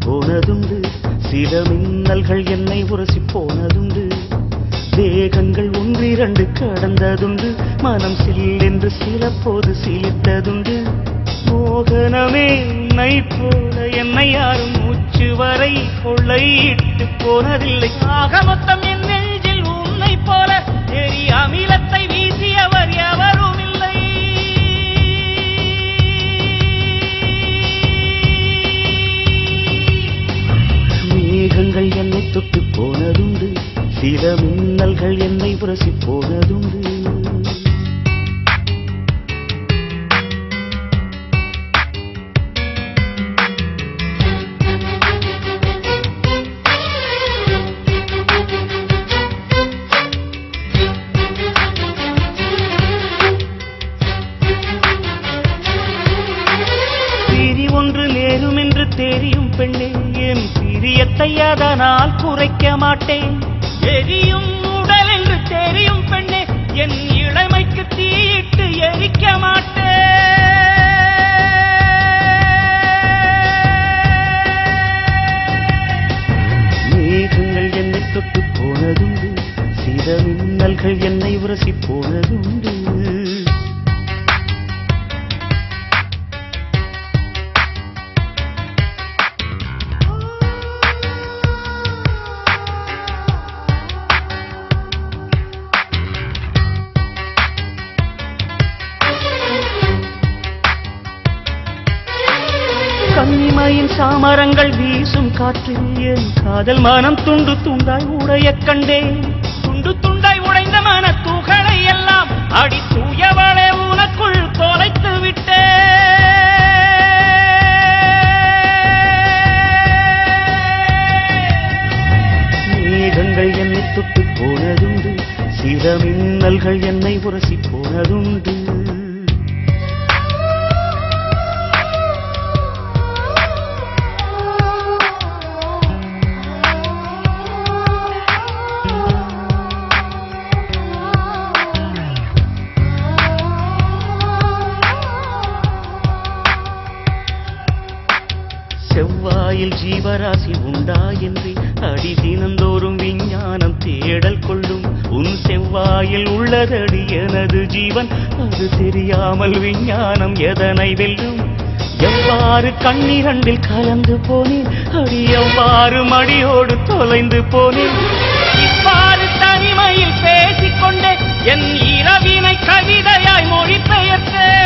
போனதுண்டு, சில மின்னல்கள் என்னை உரசி போனதுண்டு, தேகங்கள் ஒன்றிரண்டு கடந்ததுண்டு, மனம் சில்லென்று சில போது சிலித்ததுண்டு. மோகனமே உன்னை போல என்னை யாரும் மூச்சு வரை கொள்ளையிட்டு போனதில்லை. ஆக மொத்தம் என் நெஞ்சில் உன்னை போல எரி அமிலத்தை வீசியவர் எவரும் இல்லை. மேகங்கள் என்னை தொட்டு போனதுண்டு, சில மின்னல்கள் என்னை உரசி போனதுண்டு. ஒன்று நேரும் என்று தெரியும் பெண்ணே, என் பிரியத்தை அதனால் குறைக்க மாட்டேன். எரியும் உடல் என்று தெரியும் பெண்ணே, என் இளமைக்கு தீயிட்டு எரிக்க மாட்டேன். மேகங்கள் என்னை தொட்டு போனதுண்டு, சில மின்னல்கள் என்னை உரசி போனதுண்டு. கன்னிமையின் சாமரங்கள் வீசும் காற்றில் என் காதல் மனம் துண்டு துண்டாய் உடைய கண்டேன். துண்டு துண்டாய் உடைந்த மன துகளை எல்லாம் அடி தூயவளே உனக்குள் தொலைத்து விட்டேன். மேகங்கள் என்னை தொட்டு போனதுண்டு, சில மின்னல்கள் என்னை உரசி போனதுண்டு. செவ்வாயில் ஜீவராசி உண்டா என்று அடி தினந்தோறும் விஞ்ஞானம் தேடல் கொள்ளும். உன் செவ்வாயில் உள்ளதடி எனது ஜீவன், அது தெரியாமல் விஞ்ஞானம் எதனை வெல்லும். எவ்வாறு கண்ணிரண்டில் கலந்து போனேன், அடி எவ்வாறு மடியோடு தொலைந்து போனேன். இவ்வாறு தனிமையில் பேசிக்கொண்டே என் இரவினை கவிதையாய் மொழிபெயர்த்தேன்.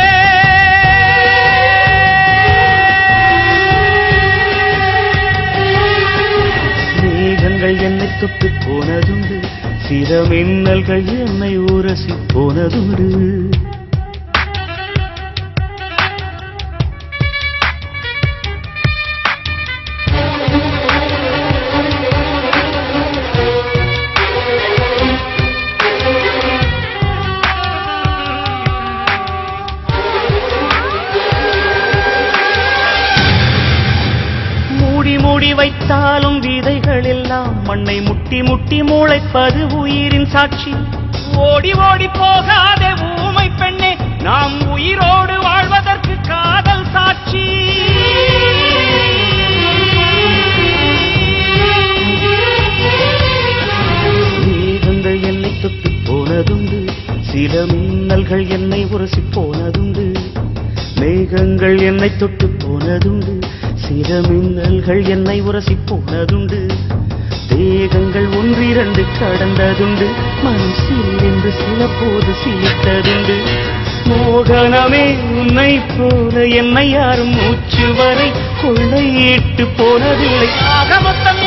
என்னை தொட்டு போனதுண்டு, சில மின்னல்கள் என்னை உரசி போனதுண்டு. மூடி வைத்தாலும் விதைகள் எல்லாம் மண்ணை முட்டி முட்டி முளைப்பது உயிரின் சாட்சி. ஓடி ஓடி போகாதே ஊமை பெண்ணே, நாம் உயிரோடு வாழ்வதற்கு காதல் சாட்சி. மேகங்கள் என்னை தொட்டு போனதுண்டு, சில மின்னல்கள் என்னை உரசி போனதுண்டு. மேகங்கள் என்னை தொட்டு போனதுண்டு, சில மின்னல்கள் என்னை உரசி போனதுண்டு, தேகங்கள் ஒன்றிரண்டு கடந்ததுண்டு, மனம் சில்லென்று சில போது சிலித்ததுண்டு. மோகனமே உன்னை போல என்னை யாரும் மூச்சு வரை கொள்ளையிட்டு போனதில்லை. ஆக மொத்தம்